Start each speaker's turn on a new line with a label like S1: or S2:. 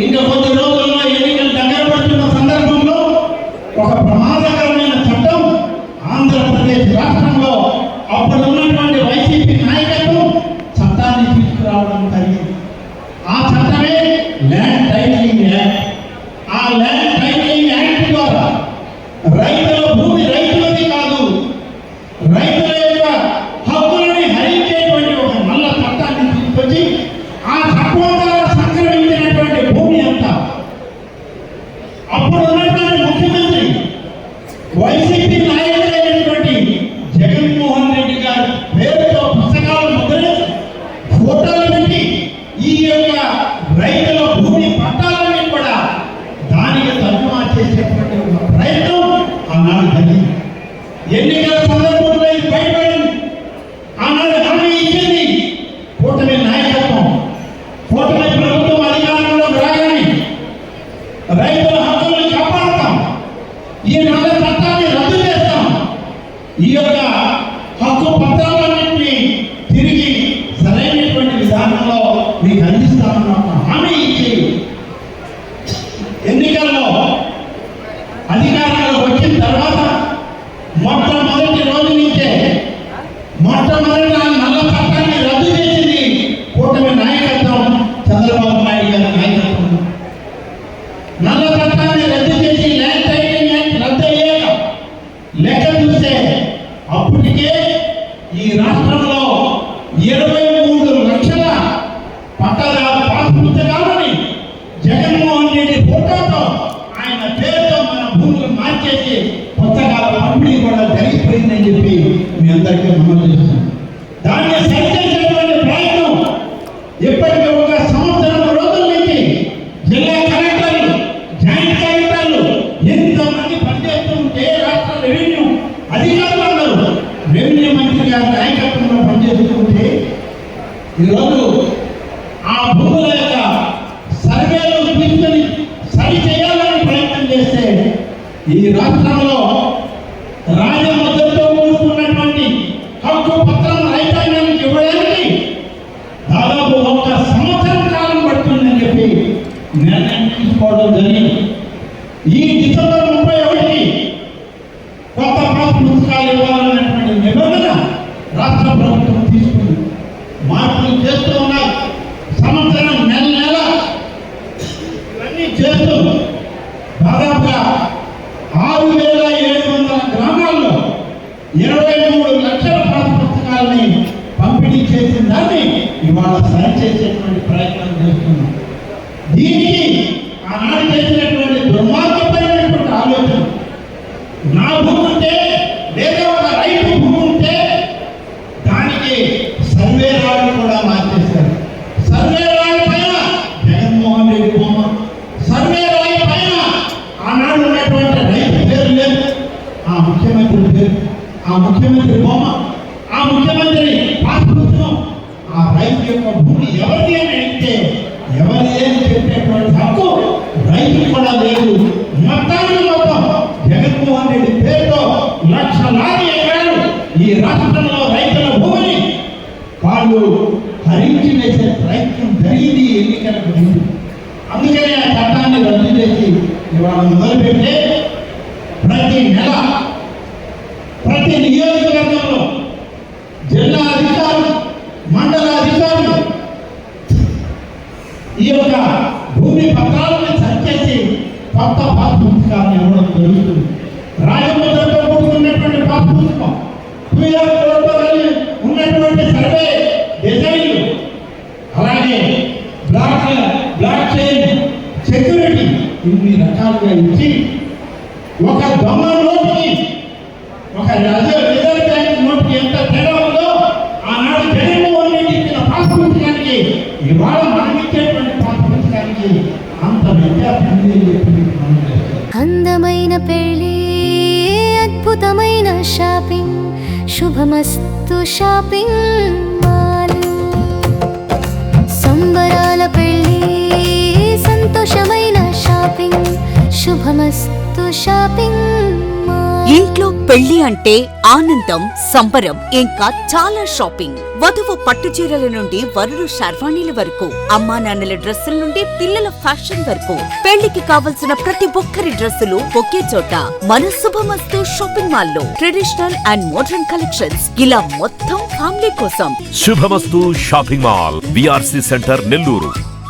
S1: ఇంకా కొద్ది రోజుల్లో ఎన్నికలు దగ్గర పడుతున్న సందర్భంలో ఒక ప్రమాదకరమైన చట్టం ఆంధ్రప్రదేశ్ రాష్ట్రంలో అప్పుడు ఉన్నటువంటి వైసీపీ నాయకత్వం చట్టాన్ని తీసుకురావడం జరిగింది. ఆ చట్టమే ల్యాండ్ టైటిలింగ్ యాక్ట్. ఆ ల్యాండ్ టైటిలింగ్ యాక్ట్ ద్వారా రైతుల భూమి రైతులది కాదు, రైతుల యొక్క హక్కులని హరించేటువంటి ఒక నల్ల చట్టాన్ని తీసుకొచ్చి ఆ చట్టం ద్వారా సంక్రమించినటువంటి భూమి అంతా అప్పుడు ఉన్నటువంటి ముఖ్యమంత్రి వైసీపీ నాయకులైనటువంటి జగన్మోహన్ రెడ్డి గారి పేరుతో పుస్తకాలు ముద్రేసి ఫోటోలు పెట్టి ఈ యొక్క రైతుల భూమి పట్టాలని కూడా దానికి తర్జుమా చేసేటువంటి ఒక ప్రయత్నం ఆనాడు జరిగింది. ఎన్నికల సందర్భంలో ఇది బయటపడింది. ఆనాడు హామీ ఇచ్చింది కూటమి నాయకత్వం. కూటమి ప్రభుత్వం అధికారంలో రాగానే రైతుల హక్కులను కాపాడుతాం, ఈ నల్ల చట్టాన్ని రద్దు చేస్తాం, ఈ యొక్క హక్కు పత్రాలన్నింటినీ తిరిగి సరైనటువంటి విధానంలో మీకు అందిస్తామన్న ఒక హామీ ఇచ్చి ఎన్నికల్లో అధికారంలోకి వచ్చిన తర్వాత మొట్టమొదటి రోజు నుంచే మొట్టమొదటి నల్ల చట్టాన్ని రద్దు చేసింది కూటమి నాయకత్వం, చంద్రబాబు నాయుడు గారి నాయకత్వం. నల్ల చట్టాన్ని రద్దు చేసి ల్యాండ్ టైటిలింగ్ యాక్ట్ రద్దు అయ్యాక లెక్క చూస్తే అప్పటికే ఈ రాష్ట్రంలో 23 లక్షల పట్టాదారు పాస్ పుస్తకాలని జగన్మోహన్ రెడ్డి ఫోటోతో ఆయన పేరుతో మన భూములు మార్చేసి పుస్తకాల పంపిణీ కూడా జరిగిపోయిందని చెప్పి మీ అందరికీ మనం చేస్తున్నాం. దాన్ని సరిచేసేటువంటి ప్రయత్నం ఇప్పటికీ ఒక సంవత్సరం రోజుల నుంచి జిల్లా కలెక్టర్లు, జాయింట్ కలెక్టర్లు ఎంతమంది పనిచేస్తూ ఉంటే రాష్ట్ర రెవెన్యూ అధికారులందరూ రెవెన్యూ మంత్రి గారి నాయకత్వంలో పనిచేస్తూ ఉంటే ఈరోజు ఆ భూముల యొక్క సర్వేలు తీసుకొని సరి చేయాలని ప్రయత్నం చేస్తే ఈ రాష్ట్రంలో రాజముద్రతో కూడుకున్నటువంటి హక్కు పత్రం రైతాంగానికి ఇవ్వడానికి దాదాపు 1 సంవత్సరం కాలం పడుతుందని చెప్పి నిర్ణయం తీసుకోవడం జరిగింది. ఈ డిసెంబర్ 31కి కొత్త పాస్ పుస్తకాలు ఇవ్వాలన్నటువంటి నిబంధన రాష్ట్ర ప్రభుత్వం తీసుకుంది. మార్పులు చేస్తూ ఉన్నారు. సంవత్సరం నెల నెల ఇవన్నీ చేస్తూ దాదాపుగా 6,700 గ్రామాల్లో 23 లక్షల పాస్ పుస్తకాలని పంపిణీ చేసిన దాన్ని ఇవాళ సరిచేసేటువంటి ప్రయత్నం చేస్తున్నాం. దీనికి ఆనాడు చేసినటువంటి దుర్మార్గమైనటువంటి ఆలోచన, నా భూమి ఉంటే లేదా ఒక రైతు భూమి ఉంటే దానికి సర్వే రాళ్ళు కూడా మార్చేశారు. సర్వే రాయి పైన జగన్మోహన్ రెడ్డి బొమ్మ, సర్వే రాయి పైన ఆనాడు ఉన్నటువంటి రైతు పేరు లేదు, ఆ ముఖ్యమంత్రి పేరు, ఆ ముఖ్యమంత్రి బొమ్మ, ఆ ముఖ్యమంత్రి పాస్ పుస్తకం, ఆ రైతు యొక్క భూమి ఎవరిది అని అడిగితే ఎవరి అని చెప్పేటువంటి హక్కు రైతులు కూడా లేదు. మొత్తానికి మొత్తం జగన్మోహన్ రెడ్డి పేరుతో లక్షలాది ఎకరాలు ఈ రాష్ట్రంలో రైతుల భూమిని వాళ్ళు హరించి వేసే ప్రయత్నం జరిగింది ఎన్నికలకు ముందు. అందుకనే ఆ చట్టాన్ని రద్దు చేసి ఇవాళ మొదలుపెట్టే ప్రతి నెల ప్రతి నియోజకవర్గంలో జిల్లా అధికారులు, మండల అధికారులు ఈ యొక్క భూమి పత్రాలను సరిచేసి కొత్త పాస్ పుస్తకాలను ఇవ్వడం జరుగుతుంది. రాజముద్రతో కూడుకున్నటువంటి పాస్ పుస్తకం, QR కోడ్తో ఉన్నటువంటి సర్వే డిజైన్లు, అలాగే బ్లాక్ చైన్ సెక్యూరిటీ, ఇన్ని రకాలుగా ఇచ్చి ఒక దొంగ నోటుకి ఒక రిజర్వ్ బ్యాంక్ నోటుకి ఎంత తేడా ఉందో ఆనాడు జగన్మోహన్ రెడ్డి ఇచ్చిన పాస్ పుస్తకానికి ఇవాళ మనం ఇచ్చేటువంటి పాస్ పుస్తకానికి అంత వ్యత్యాసం చెప్పి
S2: అందమైన పెళ్లి, అద్భుతమైన షాపింగ్, శుభమస్తు షాపింగ్ మాల్. సంబరాల పెళ్లి, సంతోషమైన షాపింగ్, శుభమస్తు షాపింగ్ మాల్.
S3: ఇంట్లో పెళ్లి అంటే ఆనందం, సంబరం, ఇంకా చాలా షాపింగ్. వధువు పట్టు చీరల నుండి వరుడు శర్వాణీల వరకు, అమ్మా నాన్నల డ్రెస్సుల నుండి పిల్లల ఫ్యాషన్ వరకు, పెళ్లికి కావలసిన ప్రతి ఒక్కరి డ్రెస్సులు ఒకే చోట. మన శుభమస్తు షాపింగ్ మాల్ లో ట్రెడిషనల్ అండ్ మోడర్న్ కలెక్షన్స్, ఇలా మొత్తం ఫ్యామిలీ కోసం.
S4: శుభమస్తు shopping mall, VRC centre, Nellore.